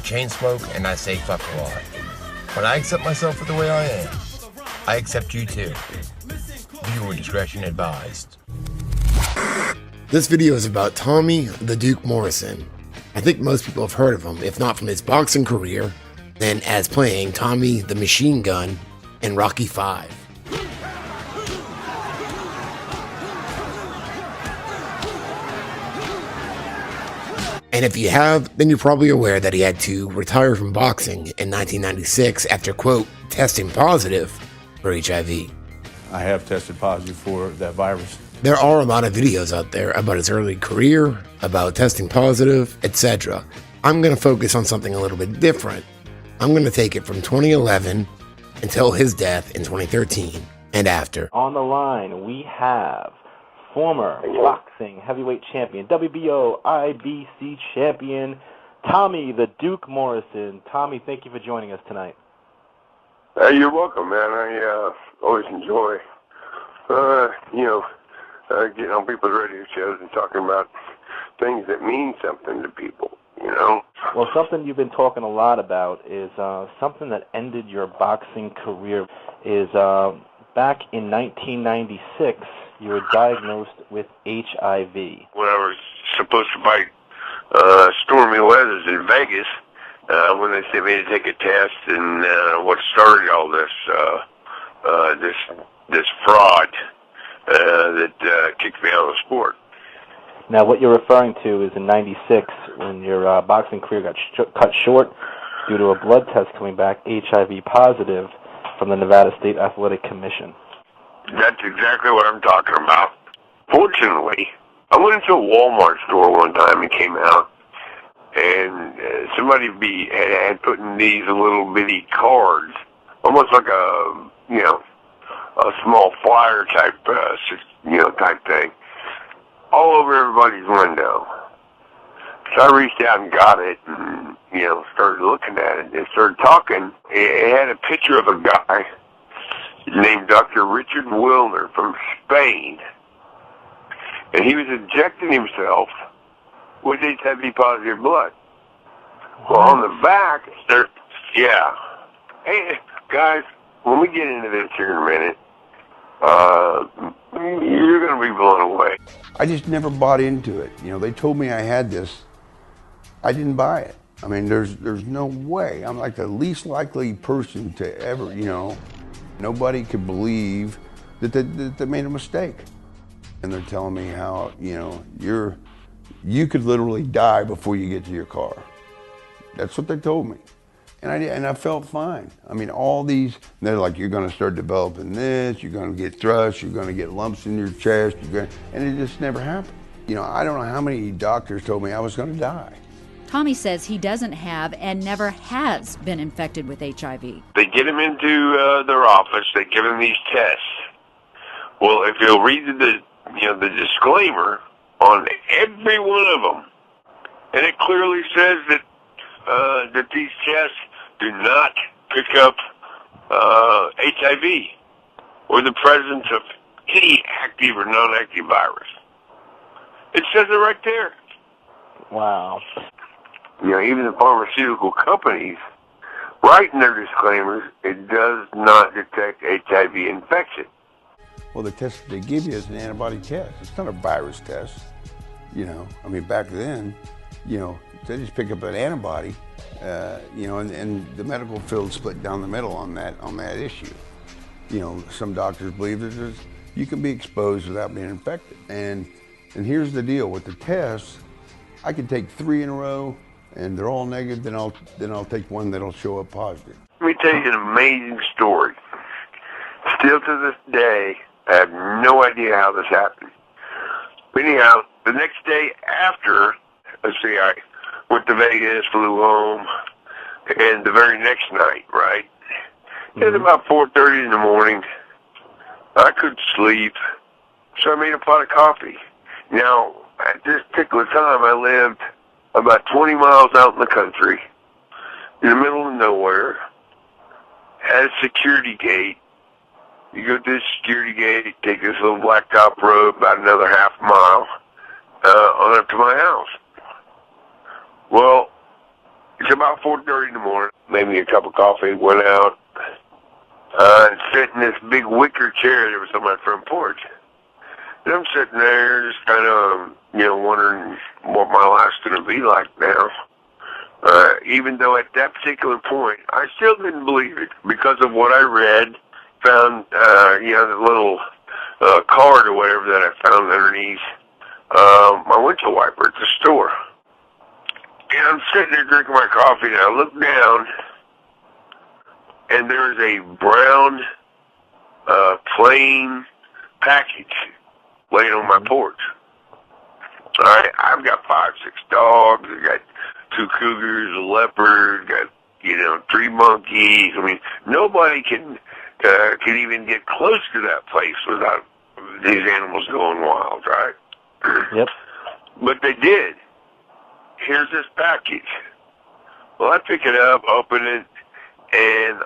chain smoke and I say fuck a lot. But I accept myself for the way I am. I accept you too. Viewer discretion advised. This video is about Tommy the Duke Morrison. I think most people have heard of him, if not from his boxing career, then as playing Tommy the Machine Gun in Rocky V. And if you have, then you're probably aware that he had to retire from boxing in 1996 after, quote, testing positive for HIV. I have tested positive for that virus. There are a lot of videos out there about his early career, about testing positive, etc. I'm going to focus on something a little bit different. I'm going to take it from 2011 until his death in 2013 and after. On the line, we have former boxing heavyweight champion, WBO IBC champion, Tommy the Duke Morrison. Tommy, thank you for joining us tonight. You're welcome, man. I always enjoy, getting on people's radio shows and talking about things that mean something to people, you know? Well, something you've been talking a lot about is something that ended your boxing career is back in 1996, you were diagnosed with HIV. When I was supposed to fight Stormy Weathers in Vegas, when they sent me to take a test, and what started all this this fraud that kicked me out of the sport. Now, what you're referring to is in '96 when your boxing career got cut short due to a blood test coming back HIV positive from the Nevada State Athletic Commission. That's exactly what I'm talking about. Fortunately, I went into a Walmart store one time and came out, and somebody had put in these little bitty cards, almost like a small flyer type type thing, all over everybody's window. So I reached out and got it, and started looking at it and started talking. It had a picture of a guy named Dr. Richard Wilner from Spain, and he was injecting himself with HIV positive blood. Well, on the back, Hey, guys, when we get into this here in a minute, you're going to be blown away. I just never bought into it. They told me I had this. I didn't buy it. I mean, there's no way. I'm like the least likely person to ever, nobody could believe that they made a mistake. And they're telling me how, you could literally die before you get to your car. That's what they told me. And I felt fine. I mean, all these, they're like, you're gonna start developing this, you're gonna get thrush, you're gonna get lumps in your chest, and it just never happened. I don't know how many doctors told me I was gonna die. Tommy says he doesn't have and never has been infected with HIV. They get him into their office, they give him these tests. Well, if you'll read the disclaimer on every one of them, and it clearly says that these tests do not pick up HIV or the presence of any active or non-active virus. It says it right there. Wow. Even the pharmaceutical companies write in their disclaimers, it does not detect HIV infection. Well, the test they give you is an antibody test. It's not a virus test. I mean, back then, they just pick up an antibody, and the medical field split down the middle on that issue. Some doctors believe that you can be exposed without being infected. And here's the deal with the tests: I can take 3 in a row, and they're all negative. Then I'll take one that'll show up positive. Let me tell you an amazing story. Still to this day, I have no idea how this happened. But anyhow, the next day after, I went to Vegas, flew home, and the very next night, right? At about 4:30 in the morning, I couldn't sleep, so I made a pot of coffee. Now, at this particular time, I lived about 20 miles out in the country, in the middle of nowhere, had a security gate. You go through the security gate, take this little blacktop road about another half mile on up to my house. Well, It's about 4:30 in the morning. Made me a cup of coffee, went out, and sat in this big wicker chair that was on my front porch. And I'm sitting there just kind of, wondering what my life's going to be like now. Even though at that particular point, I still didn't believe it because of what I read, found, the little card or whatever that I found underneath my windshield wiper at the store. And I'm sitting there drinking my coffee, and I look down, and there's a brown, plain package laying on my porch. All right, I've got 5, 6 dogs. I got 2 cougars, a leopard, got 3 monkeys. I mean, nobody can even get close to that place without these animals going wild, right? Yep. But they did. Here's this package. Well, I pick it up, open it, and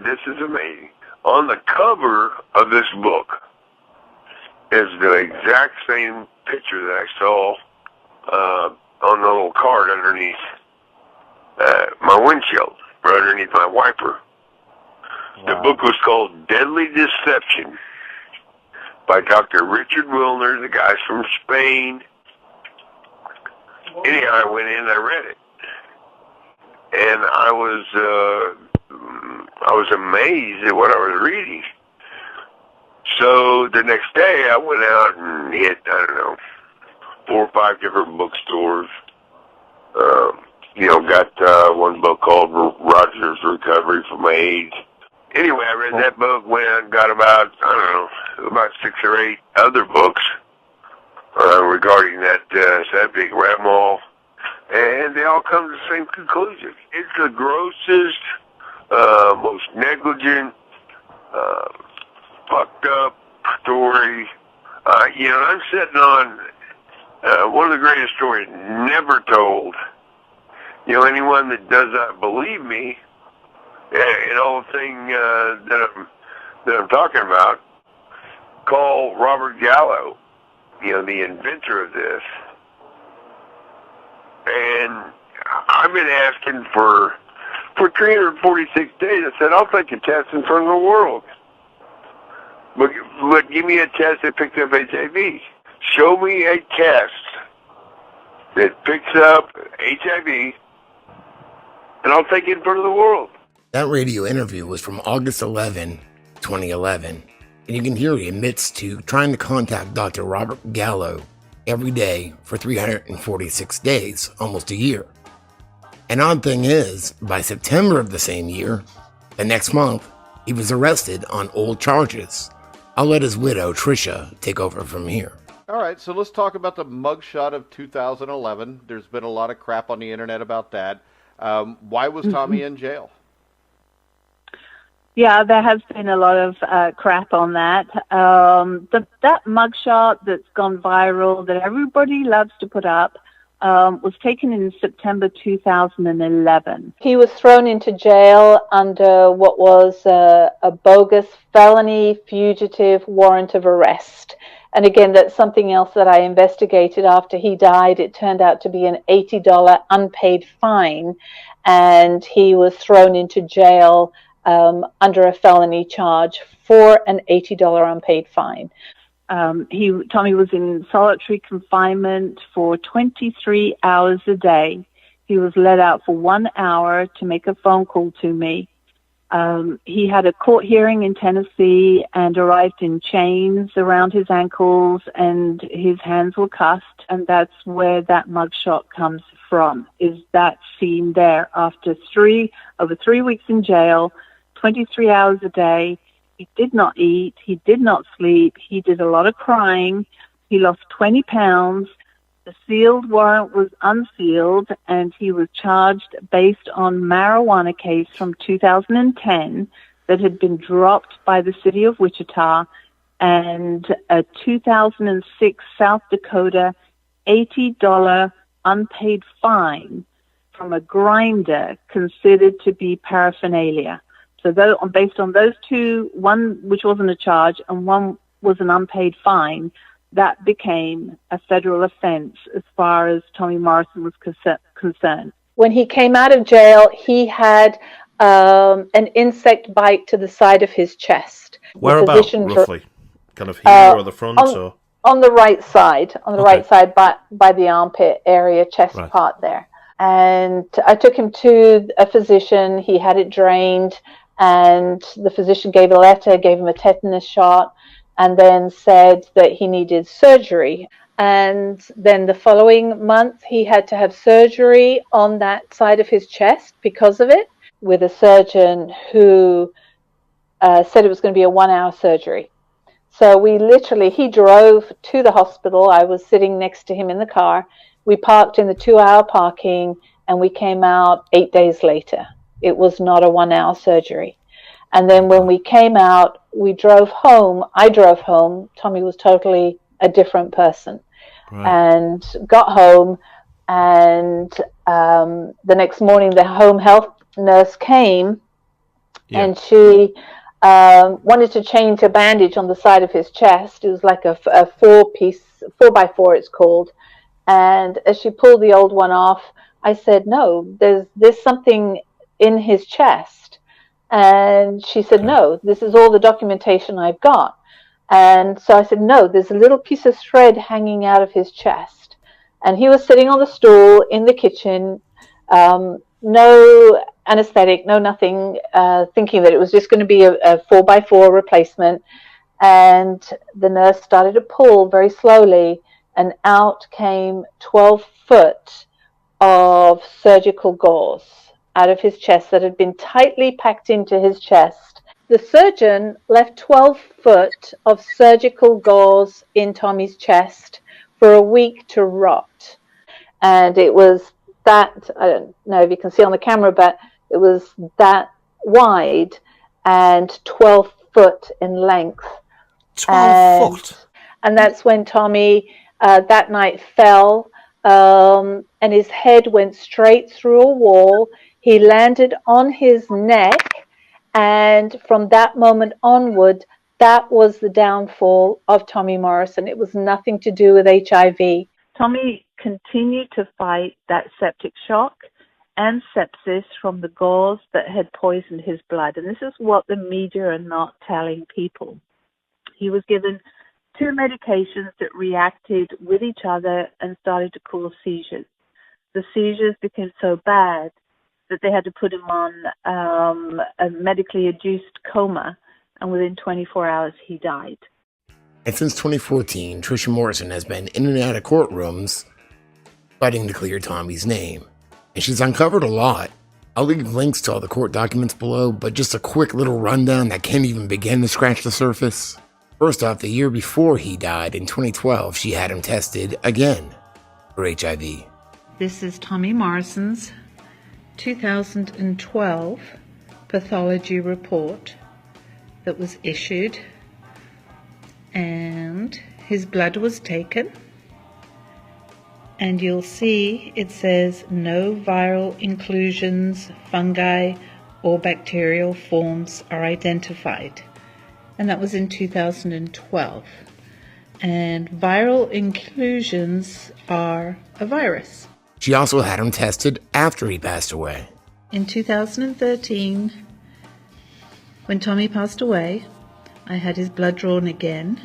this is amazing. On the cover of this book is the exact same picture that I saw on the little card underneath my windshield, right underneath my wiper. Wow. The book was called Deadly Deception by Dr. Richard Wilner. The guy's from Spain. Anyhow, I went in and I read it. And I was amazed at what I was reading. So the next day I went out and hit, 4 or 5 different bookstores. Got one book called Roger's Recovery from AIDS. Anyway, I read that book, went out and got about 6 or 8 other books regarding that subject, read them all, and they all come to the same conclusion. It's the grossest, most negligent, fucked up story. I'm sitting on one of the greatest stories never told. Anyone that does not believe me and all the thing that I'm talking about, call Robert Gallo, the inventor of this. And I've been asking for 346 days. I said, I'll take a test in front of the world. But give me a test that picks up HIV. Show me a test that picks up HIV, and I'll take it in front of the world. That radio interview was from August 11, 2011, and you can hear he admits to trying to contact Dr. Robert Gallo every day for 346 days, almost a year. An odd thing is, by September of the same year, the next month, he was arrested on old charges. I'll let his widow, Trisha, take over from here. All right, so let's talk about the mugshot of 2011. There's been a lot of crap on the internet about that. Why was Tommy in jail? Yeah, there has been a lot of crap on that. That mugshot that's gone viral, that everybody loves to put up, was taken in September 2011. He was thrown into jail under what was a bogus felony fugitive warrant of arrest. And again, that's something else that I investigated after he died. It turned out to be an $80 unpaid fine, and he was thrown into jail under a felony charge for an $80 unpaid fine. Tommy was in solitary confinement for 23 hours a day. He was let out for 1 hour to make a phone call to me. He had a court hearing in Tennessee and arrived in chains around his ankles, and his hands were cuffed, and that's where that mugshot comes from, is that scene there after over 3 weeks in jail, 23 hours a day. He did not eat. He did not sleep. He did a lot of crying. He lost 20 pounds. The sealed warrant was unsealed, and he was charged based on marijuana case from 2010 that had been dropped by the city of Wichita, and a 2006 South Dakota $80 unpaid fine from a grinder considered to be paraphernalia. So based on those two, one which wasn't a charge and one was an unpaid fine, that became a federal offense as far as Tommy Morrison was concerned. When he came out of jail, he had an insect bite to the side of his chest. Where about, roughly? Kind of here or the front? On the right side, right side by the armpit area, chest Right. part there. And I took him to a physician. He had it drained, and the physician gave a letter, gave him a tetanus shot, and then said that he needed surgery. And then the following month, he had to have surgery on that side of his chest because of it, with a surgeon who said it was going to be a 1-hour surgery. So he drove to the hospital. I was sitting next to him in the car. We parked in the 2-hour parking, and we came out 8 days later. It was not a 1-hour surgery. And then when we came out, we drove home. I drove home. Tommy was totally a different person. Right. And got home, and the next morning the home health nurse came, and she wanted to change a bandage on the side of his chest. It was like a 4x4 it's called. And as she pulled the old one off, I said, no, there's something in his chest. And she said, no, this is all the documentation I've got. And so I said, no, there's a little piece of thread hanging out of his chest. And he was sitting on the stool in the kitchen, no anesthetic, no nothing, thinking that it was just going to be a 4x4 replacement. And the nurse started to pull very slowly, and out came 12 foot of surgical gauze out of his chest that had been tightly packed into his chest. The surgeon left 12 foot of surgical gauze in Tommy's chest for a week to rot. And it was that, I don't know if you can see on the camera, but it was that wide and 12 foot in length. 12 foot? And that's when Tommy that night fell, and his head went straight through a wall. He landed on his neck, and from that moment onward, that was the downfall of Tommy Morrison. It was nothing to do with HIV. Tommy continued to fight that septic shock and sepsis from the gauze that had poisoned his blood. And this is what the media are not telling people. He was given 2 medications that reacted with each other and started to cause seizures. The seizures became so bad that they had to put him on a medically induced coma, and within 24 hours he died. And since 2014, Trisha Morrison has been in and out of courtrooms fighting to clear Tommy's name. And she's uncovered a lot. I'll leave links to all the court documents below, but just a quick little rundown that can't even begin to scratch the surface. First off, the year before he died, in 2012, she had him tested again for HIV. This is Tommy Morrison's 2012 pathology report that was issued, and his blood was taken, and you'll see it says no viral inclusions, fungi, or bacterial forms are identified. And that was in 2012. And viral inclusions are a virus. She also had him tested after he passed away. In 2013, when Tommy passed away, I had his blood drawn again,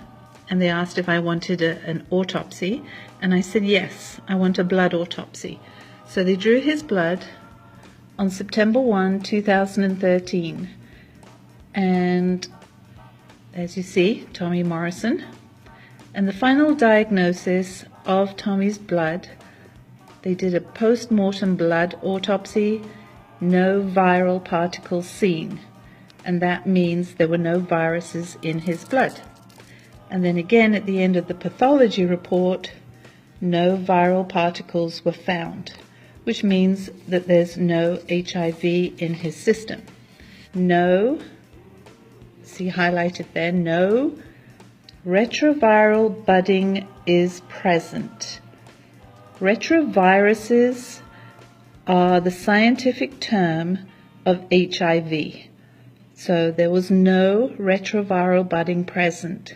and they asked if I wanted an autopsy, and I said yes, I want a blood autopsy. So they drew his blood on September 1, 2013, and as you see, Tommy Morrison. And the final diagnosis of Tommy's blood, they did a post-mortem blood autopsy, no viral particles seen. And that means there were no viruses in his blood. And then again at the end of the pathology report, no viral particles were found, which means that there's no HIV in his system. No, see highlighted there, no retroviral budding is present. Retroviruses are the scientific term of HIV. So there was no retroviral budding present.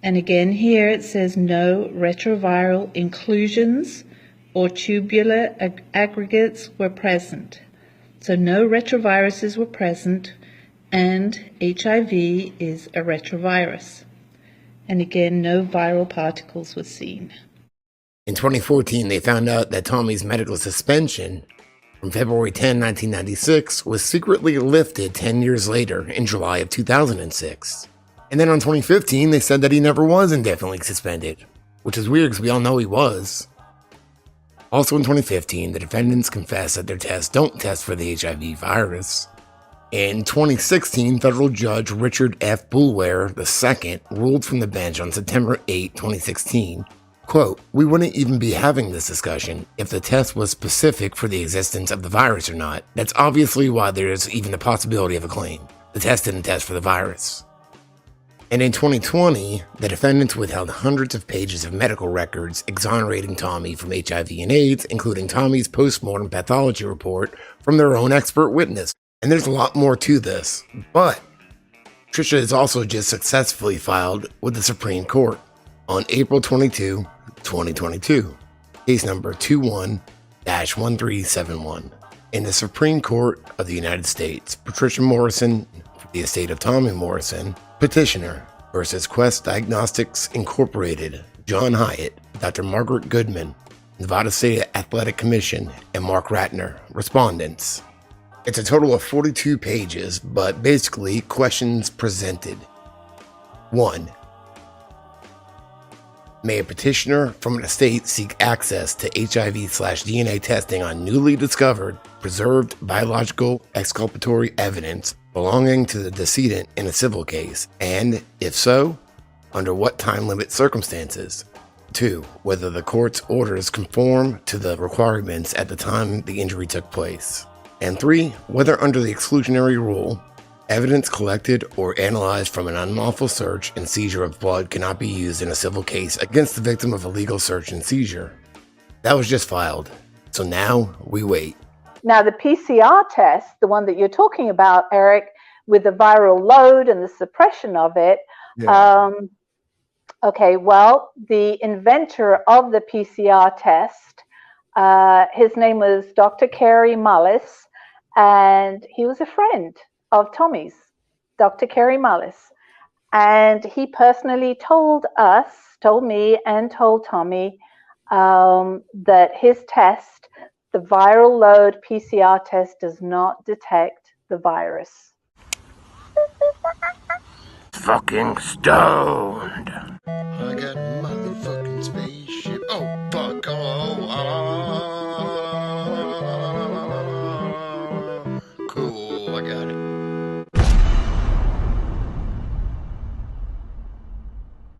And again here it says no retroviral inclusions or tubular aggregates were present. So no retroviruses were present, and HIV is a retrovirus. And again, no viral particles were seen. In 2014, they found out that Tommy's medical suspension from February 10, 1996 was secretly lifted 10 years later in July of 2006. And then on 2015, they said that he never was indefinitely suspended, which is weird because we all know he was. Also in 2015, the defendants confessed that their tests don't test for the HIV virus. In 2016, federal judge Richard F. Boulware II ruled from the bench on September 8, 2016, quote, "We wouldn't even be having this discussion if the test was specific for the existence of the virus or not. That's obviously why there's even the possibility of a claim. The test didn't test for the virus." And in 2020, the defendants withheld hundreds of pages of medical records exonerating Tommy from HIV and AIDS, including Tommy's post-mortem pathology report from their own expert witness. And there's a lot more to this, but Trisha has also just successfully filed with the Supreme Court on April 22, 2022, case number 21-1371. In the Supreme Court of the United States, Trisha Morrison, for the estate of Tommy Morrison, petitioner versus Quest Diagnostics Incorporated, John Hyatt, Dr. Margaret Goodman, Nevada State Athletic Commission, and Mark Ratner, respondents. It's a total of 42 pages, but basically questions presented. 1. May a petitioner from an estate seek access to HIV/DNA testing on newly discovered, preserved biological exculpatory evidence belonging to the decedent in a civil case, and, if so, under what time limit circumstances? 2. Whether the court's orders conform to the requirements at the time the injury took place. And 3, whether under the exclusionary rule, evidence collected or analyzed from an unlawful search and seizure of blood cannot be used in a civil case against the victim of a legal search and seizure. That was just filed, so now we wait. Now, the PCR test, the one that you're talking about, Eric, with the viral load and the suppression of it, okay, well, the inventor of the PCR test, his name was Dr. Kerry Mullis, and he was a friend of Tommy's, Dr. Kerry Mullis. And he personally told me and told Tommy that his test, the viral load PCR test, does not detect the virus. Fucking stoned. I got motherfucking spaceship. Oh, fuck. Cool, I got it.